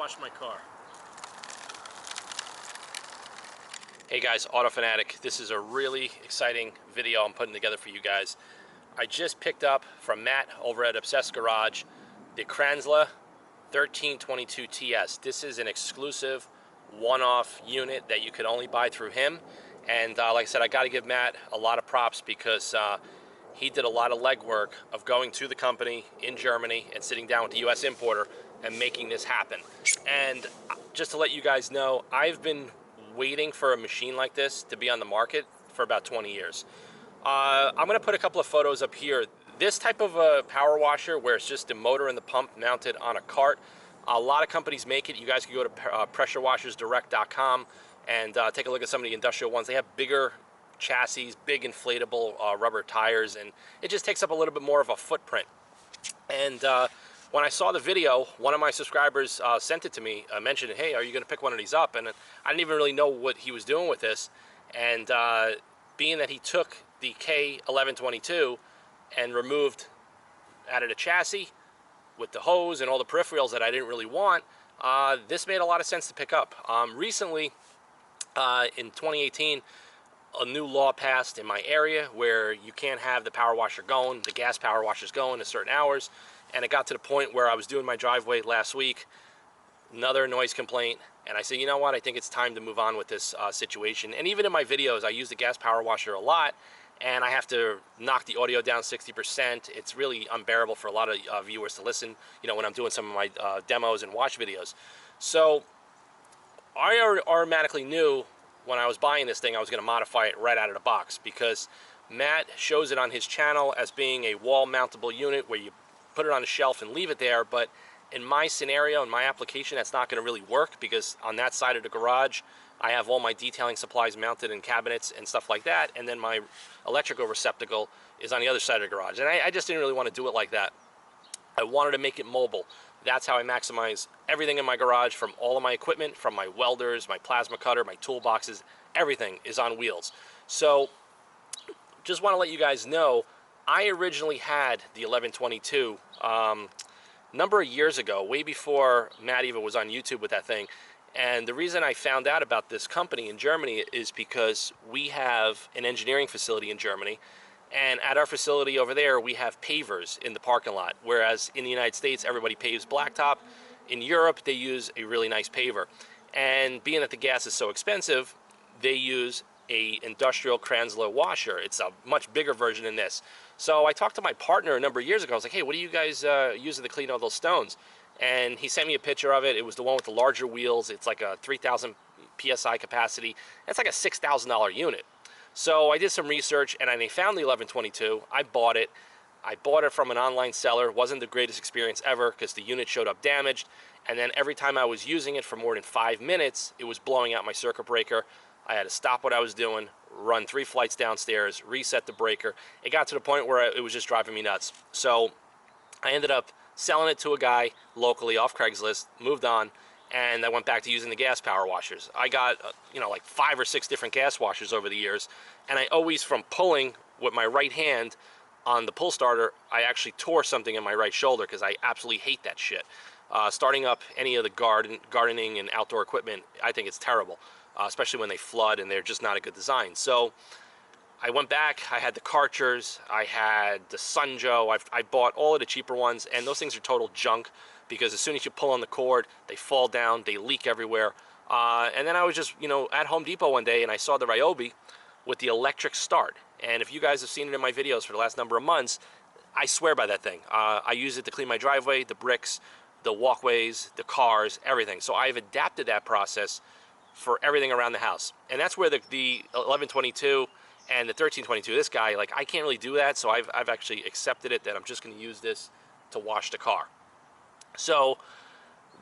wash my car. Hey guys, Autofanatic. This is a really exciting video I'm putting together for you guys. I just picked up from Matt over at Obsessed Garage the Kranzle K1322TS. This is an exclusive one-off unit that you can only buy through him. And like I said, I got to give Matt a lot of props because he did a lot of legwork of going to the company in Germany and sitting down with the U.S. importer and making this happen. And just to let you guys know, I've been waiting for a machine like this to be on the market for about 20 years. I'm going to put a couple of photos up here. This type of a power washer where it's just the motor and the pump mounted on a cart, a lot of companies make it. You guys can go to pressurewashersdirect.com and take a look at some of the industrial ones. They have bigger chassis, big inflatable rubber tires, and it just takes up a little bit more of a footprint. And when I saw the video, one of my subscribers sent it to me, mentioned, hey, are you going to pick one of these up? And I didn't even really know what he was doing with this. And being that he took the K1122 and removed, added a chassis with the hose and all the peripherals that I didn't really want, this made a lot of sense to pick up. Recently, in 2018, a new law passed in my area where you can't have the power washer going, the gas power washers going at certain hours. And it got to the point where I was doing my driveway last week, another noise complaint, and I said, you know what, I think it's time to move on with this situation. And even in my videos, I use the gas power washer a lot, and I have to knock the audio down 60%. It's really unbearable for a lot of viewers to listen, you know, when I'm doing some of my demos and watch videos. So I automatically knew when I was buying this thing, I was going to modify it right out of the box, because Matt shows it on his channel as being a wall mountable unit where you put it on a shelf and leave it there. But in my scenario, in my application, that's not going to really work, because on that side of the garage, I have all my detailing supplies mounted in cabinets and stuff like that, and then my electrical receptacle is on the other side of the garage. And I just didn't really want to do it like that. I wanted to make it mobile. That's how I maximize everything in my garage, from all of my equipment, from my welders, my plasma cutter, my toolboxes, everything is on wheels. So just want to let you guys know, I originally had the 1122 number of years ago, way before Matt even was on YouTube with that thing. And the reason I found out about this company in Germany is because we have an engineering facility in Germany, and at our facility over there, we have pavers in the parking lot, whereas in the United States, everybody paves blacktop. In Europe, they use a really nice paver. And being that the gas is so expensive, they use a industrial Kranzle washer. It's a much bigger version than this. So I talked to my partner a number of years ago. I was like, hey, what are you guys using to clean all those stones? And he sent me a picture of it. It was the one with the larger wheels. It's like a 3,000 PSI capacity. It's like a $6,000 unit. So I did some research, and I found the 1122. I bought it. I bought it from an online seller. It wasn't the greatest experience ever, because the unit showed up damaged. And then every time I was using it for more than 5 minutes, it was blowing out my circuit breaker. I had to stop what I was doing, run 3 flights downstairs, reset the breaker. It got to the point where it was just driving me nuts. So I ended up selling it to a guy locally off Craigslist, moved on, and I went back to using the gas power washers. I got, you know, like 5 or 6 different gas washers over the years, and I always, from pulling with my right hand on the pull starter, I actually tore something in my right shoulder, because I absolutely hate that shit. Starting up any of the gardening and outdoor equipment, I think it's terrible. Especially when they flood and they're just not a good design. So I went back, I had the Karchers, I had the Sunjo, I bought all of the cheaper ones, and those things are total junk, because as soon as you pull on the cord, they fall down, they leak everywhere. And then I was just, you know, at Home Depot one day, and I saw the Ryobi with the electric start. And if you guys have seen it in my videos for the last number of months, I swear by that thing. I use it to clean my driveway, the bricks, the walkways, the cars, everything. So I've adapted that process for everything around the house. And that's where the 1122 and the 1322, this guy, like, I can't really do that, so I've actually accepted it that I'm just going to use this to wash the car. So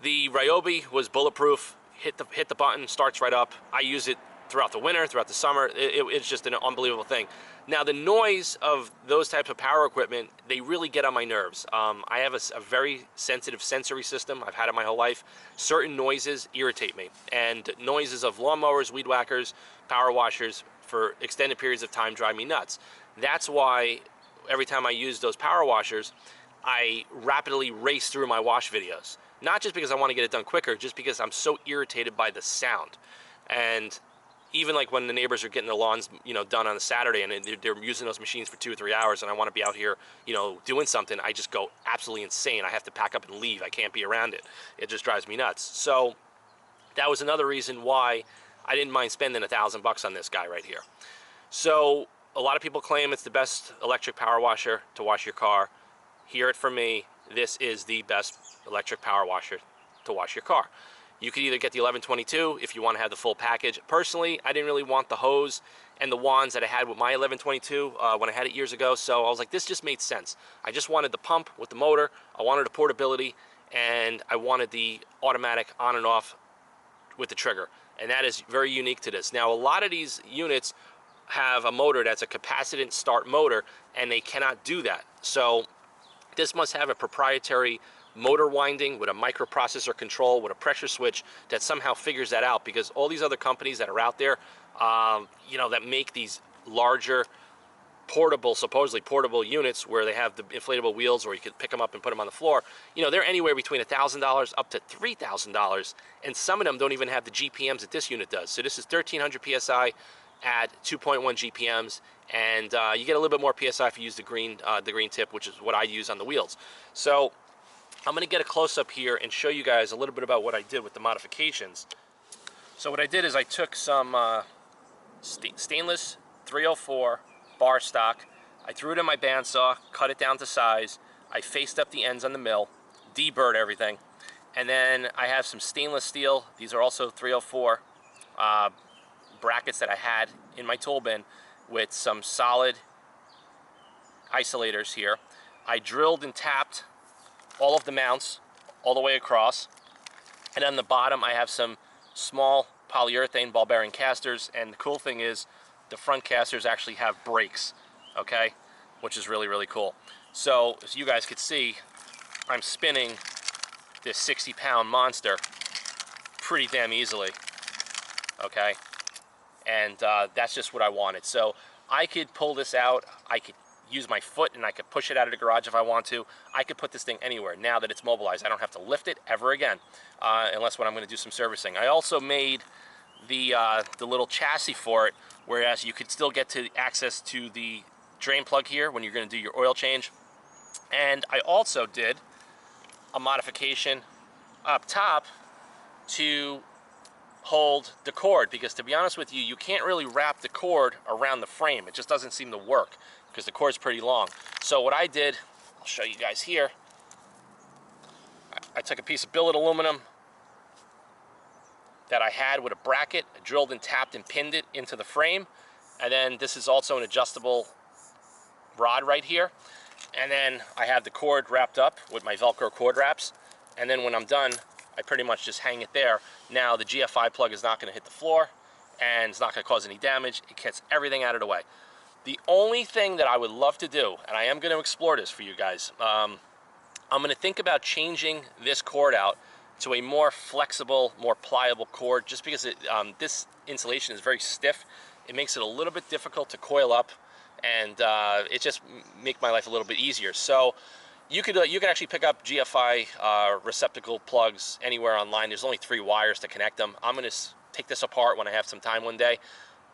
the Ryobi was bulletproof, hit the button, starts right up. I use it throughout the winter, throughout the summer. It's just an unbelievable thing. Now, the noise of those types of power equipment, they really get on my nerves. I have a very sensitive sensory system. I've had it my whole life. Certain noises irritate me. And noises of lawnmowers, weed whackers, power washers for extended periods of time drive me nuts. That's why every time I use those power washers, I rapidly race through my wash videos. Not just because I want to get it done quicker, just because I'm so irritated by the sound. And even like when the neighbors are getting their lawns, you know, done on a Saturday, and they're using those machines for 2 or 3 hours, and I want to be out here, you know, doing something, I just go absolutely insane. I have to pack up and leave. I can't be around it. It just drives me nuts. So that was another reason why I didn't mind spending $1,000 on this guy right here. So a lot of people claim it's the best electric power washer to wash your car. Hear it from me, this is the best electric power washer to wash your car. You could either get the 1122 if you want to have the full package. Personally, I didn't really want the hose and the wands that I had with my 1122 when I had it years ago, so I was like, this just made sense. I just wanted the pump with the motor, I wanted the portability, and I wanted the automatic on and off with the trigger. And that is very unique to this. Now, a lot of these units have a motor that's a capacitance start motor, and they cannot do that. So this must have a proprietary motor winding with a microprocessor control with a pressure switch that somehow figures that out, because all these other companies that are out there, you know, that make these larger portable, supposedly portable units where they have the inflatable wheels, or you could pick them up and put them on the floor, you know, they're anywhere between $1,000 up to $3,000, and some of them don't even have the GPMs that this unit does. So this is 1300 PSI at 2.1 GPMs, and you get a little bit more PSI if you use the green tip, which is what I use on the wheels. So I'm going to get a close-up here and show you guys a little bit about what I did with the modifications. So what I did is I took some stainless 304 bar stock, I threw it in my bandsaw, cut it down to size, I faced up the ends on the mill, deburred everything, and then I have some stainless steel, these are also 304 brackets that I had in my tool bin with some solid isolators here. I drilled and tapped all of the mounts all the way across, and on the bottom I have some small polyurethane ball bearing casters, and the cool thing is the front casters actually have brakes, okay, which is really, really cool. So as you guys could see, I'm spinning this 60-pound monster pretty damn easily, okay, and that's just what I wanted. So I could pull this out, I could use my foot, and I could push it out of the garage if I want to. I could put this thing anywhere. Now that it's mobilized, I don't have to lift it ever again, unless when I'm going to do some servicing. I also made the little chassis for it, whereas you could still get to access to the drain plug here when you're going to do your oil change. And I also did a modification up top to hold the cord, because to be honest with you, you can't really wrap the cord around the frame. It just doesn't seem to work because the cord's pretty long. So what I did, I'll show you guys here, I took a piece of billet aluminum that I had with a bracket, I drilled and tapped and pinned it into the frame, and then this is also an adjustable rod right here, and then I have the cord wrapped up with my Velcro cord wraps, and then when I'm done, I pretty much just hang it there. Now the GFI plug is not going to hit the floor, and it's not going to cause any damage. It gets everything out of the way. The only thing that I would love to do, and I am going to explore this for you guys, I'm going to think about changing this cord out to a more flexible, more pliable cord, just because this insulation is very stiff. It makes it a little bit difficult to coil up, and it just make my life a little bit easier. So you could actually pick up GFI receptacle plugs anywhere online. There's only 3 wires to connect them. I'm going to take this apart when I have some time one day.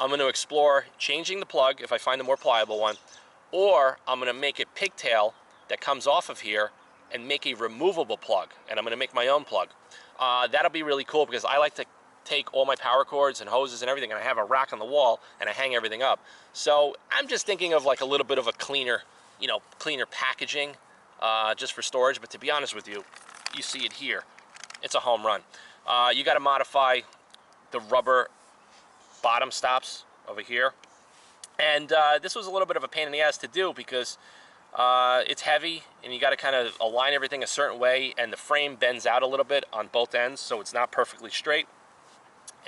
I'm going to explore changing the plug if I find a more pliable one, or I'm going to make a pigtail that comes off of here and make a removable plug, and I'm going to make my own plug. That'll be really cool, because I like to take all my power cords and hoses and everything, and I have a rack on the wall and I hang everything up. So I'm just thinking of like a little bit of a cleaner, you know, cleaner packaging just for storage. But to be honest with you, you see it here, it's a home run. You got to modify the rubber bottom stops over here, and this was a little bit of a pain in the ass to do, because it's heavy and you got to kind of align everything a certain way, and the frame bends out a little bit on both ends, so it's not perfectly straight.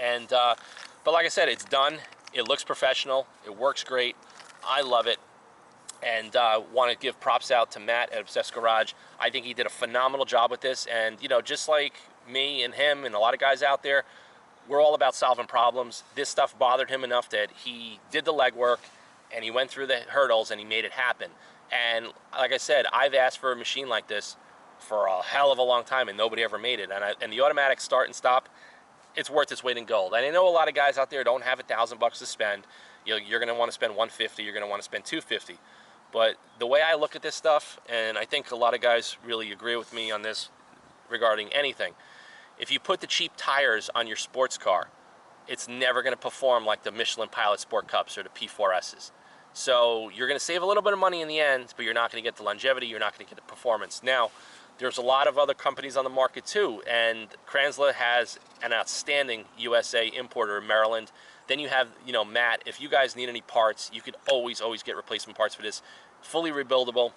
And but like I said, it's done. It looks professional. It works great. I love it, and want to give props out to Matt at Obsessed Garage. I think he did a phenomenal job with this, and you know, just like me and him and a lot of guys out there, we're all about solving problems. This stuff bothered him enough that he did the legwork and he went through the hurdles and he made it happen. And like I said, I've asked for a machine like this for a hell of a long time, and nobody ever made it. And the automatic start and stop, it's worth its weight in gold. And I know a lot of guys out there don't have $1,000 to spend. You're going to want to spend $150. You're going to want to spend $250. But the way I look at this stuff, and I think a lot of guys really agree with me on this regarding anything, if you put the cheap tires on your sports car, it's never going to perform like the Michelin Pilot Sport Cups or the P4Ss. So you're going to save a little bit of money in the end, but you're not going to get the longevity, you're not going to get the performance. Now, there's a lot of other companies on the market too, and Kranzle has an outstanding USA importer in Maryland. Then you have, Matt, if you guys need any parts, you could always get replacement parts for this. Fully rebuildable.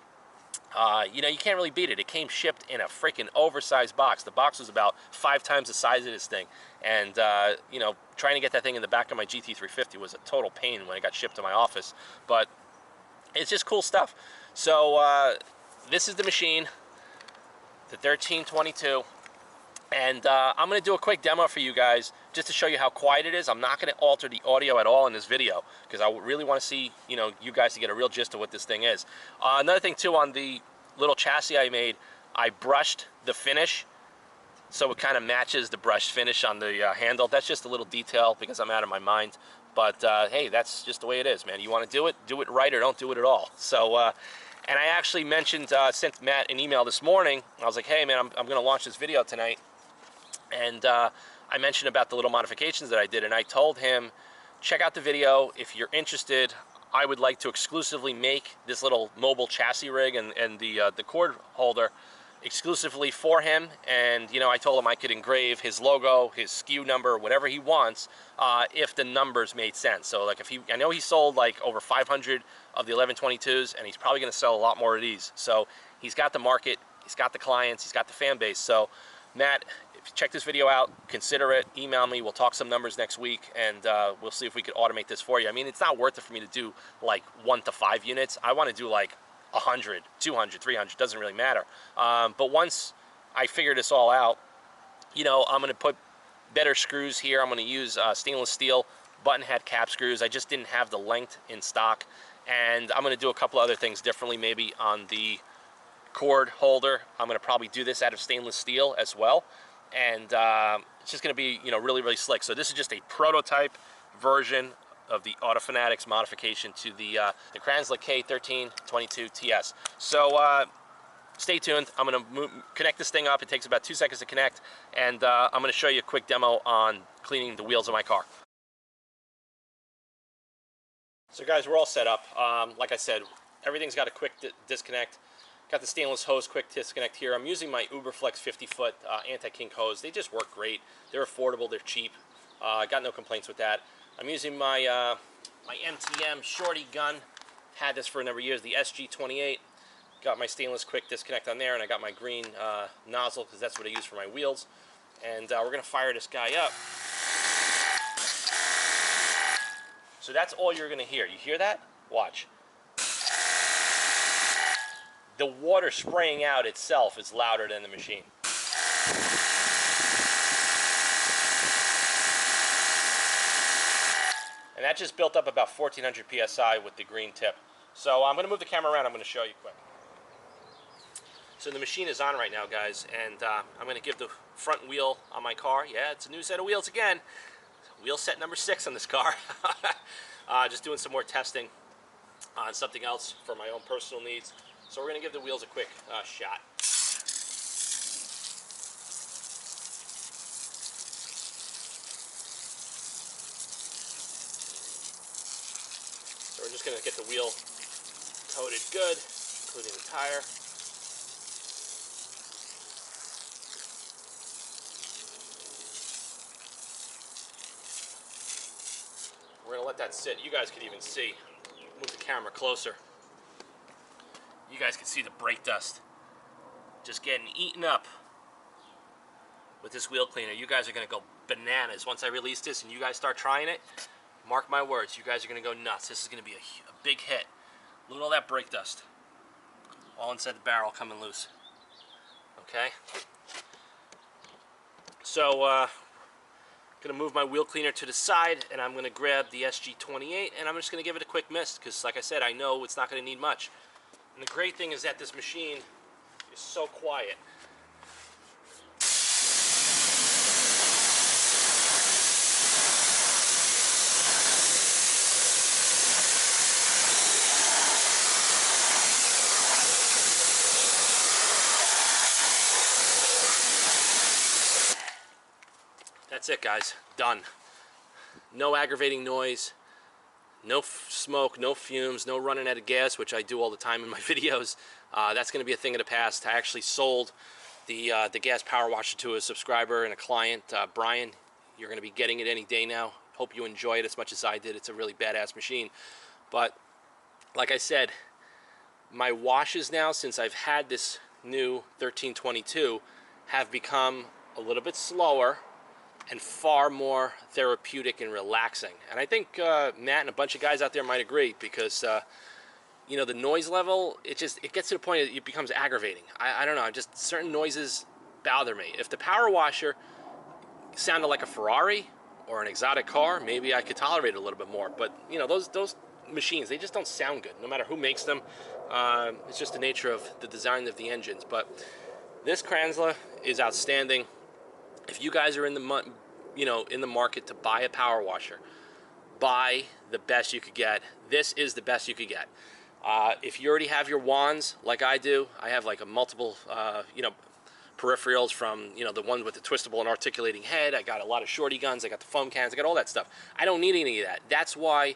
You can't really beat it. It came shipped in a freaking oversized box. The box was about 5 times the size of this thing. And, trying to get that thing in the back of my GT350 was a total pain when it got shipped to my office. But it's just cool stuff. So this is the machine, the 1322. And I'm going to do a quick demo for you guys just to show you how quiet it is. I'm not going to alter the audio at all in this video because I really want to see, you guys to get a real gist of what this thing is. Another thing too, on the little chassis I made, I brushed the finish so it kind of matches the brushed finish on the handle. That's just a little detail because I'm out of my mind. But hey, that's just the way it is, man. You want to do it right or don't do it at all. So, and I actually mentioned, sent Matt an email this morning. I was like, hey man, I'm going to launch this video tonight. And I mentioned about the little modifications that I did, and I told him, check out the video. If you're interested, I would like to exclusively make this little mobile chassis rig and the cord holder exclusively for him. And I told him I could engrave his logo, his SKU number, whatever he wants, if the numbers made sense. So like I know he sold like over 500 of the 1122s, and he's probably going to sell a lot more of these. So he's got the market, he's got the clients, he's got the fan base. So Matt, if you check this video out, consider it, email me, we'll talk some numbers next week, and we'll see if we could automate this for you. I mean, it's not worth it for me to do like 1 to 5 units. I want to do like 100, 200, 300, doesn't really matter. But once I figure this all out, I'm going to put better screws here. I'm going to use stainless steel button head cap screws. I just didn't have the length in stock, and I'm going to do a couple other things differently maybe on the cord holder. I'm going to probably do this out of stainless steel as well, and it's just going to be really slick. So this is just a prototype version of the autofanatics modification to the Kranzle K1322TS. So stay tuned. I'm going to connect this thing up. It takes about 2 seconds to connect, and I'm going to show you a quick demo on cleaning the wheels of my car. So guys, we're all set up. Like I said, everything's got a quick disconnect. Got the stainless hose quick disconnect here. I'm using my Uberflex 50-foot anti-kink hose. They just work great. They're affordable. They're cheap. Got no complaints with that. I'm using my my MTM shorty gun. Had this for a number of years. The SG28. Got my stainless quick disconnect on there, and I got my green nozzle because that's what I use for my wheels. And we're gonna fire this guy up. So that's all you're gonna hear. You hear that? Watch. The water spraying out itself is louder than the machine. And that just built up about 1400 PSI with the green tip. So I'm gonna move the camera around, I'm gonna show you quick. So the machine is on right now, guys, and I'm gonna give the front wheel on my car. Yeah, it's a new set of wheels again. Wheel set number 6 on this car. Just doing some more testing on something else for my own personal needs. So we're going to give the wheels a quick shot. So we're just going to get the wheel coated good, including the tire. We're going to let that sit. You guys could even see. Move the camera closer. You guys can see the brake dust just getting eaten up with this wheel cleaner. You guys are going to go bananas once I release this and you guys start trying it. Mark my words, you guys are going to go nuts. This is going to be a big hit. Look at all that brake dust. All inside the barrel coming loose. Okay? So, going to move my wheel cleaner to the side, and I'm going to grab the SG28, and I'm just going to give it a quick mist, because like I said, I know it's not going to need much. And the great thing is that this machine is so quiet. That's it, guys. Done. No aggravating noise, no smoke, no fumes, no running out of gas, which I do all the time in my videos. That's going to be a thing of the past. I actually sold the gas power washer to a subscriber and a client, Brian. You're going to be getting it any day now. Hope you enjoy it as much as I did. It's a really badass machine. But like I said, my washes now, since I've had this new 1322, have become a little bit slower and far more therapeutic and relaxing. And I think Matt and a bunch of guys out there might agree, because you know, the noise level, it gets to the point it becomes aggravating. I don't know, just certain noises bother me. If the power washer sounded like a Ferrari or an exotic car, maybe I could tolerate it a little bit more. But you know, those machines, they just don't sound good, no matter who makes them. It's just the nature of the design of the engines. But this Kranzle is outstanding. If you guys are in the market to buy a power washer, buy the best you could get. This is the best you could get. If you already have your wands, like I do, I have like a multiple, peripherals, from, the one with the twistable and articulating head. I got a lot of shorty guns. I got the foam cans. I got all that stuff. I don't need any of that. That's why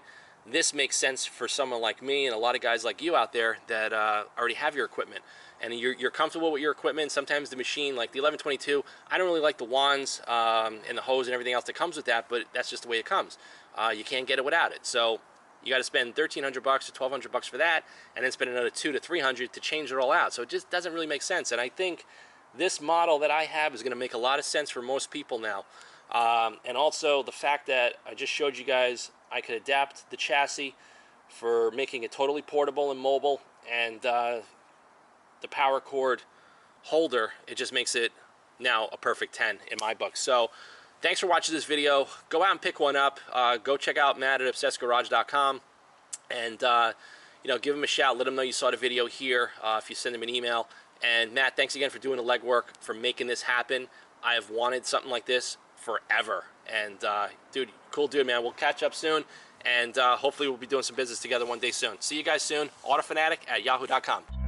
this makes sense for someone like me and a lot of guys like you out there that already have your equipment. And you're comfortable with your equipment. Sometimes the machine, like the 1122, I don't really like the wands and the hose and everything else that comes with that, but that's just the way it comes. You can't get it without it. So you got to spend $1,300 or $1,200 for that, and then spend another $200 to $300 to change it all out. So it just doesn't really make sense. And I think this model that I have is going to make a lot of sense for most people now. And also the fact that I just showed you guys, I could adapt the chassis for making it totally portable and mobile, and the power cord holder, it just makes it now a perfect 10 in my book. So thanks for watching this video. Go out and pick one up. Go check out Matt at obsessedgarage.com, and give him a shout. Let him know you saw the video here if you send him an email. And Matt, thanks again for doing the legwork, for making this happen. I have wanted something like this forever. And dude, cool dude, man. We'll catch up soon, and hopefully we'll be doing some business together one day soon. See you guys soon. Autofanatic at yahoo.com.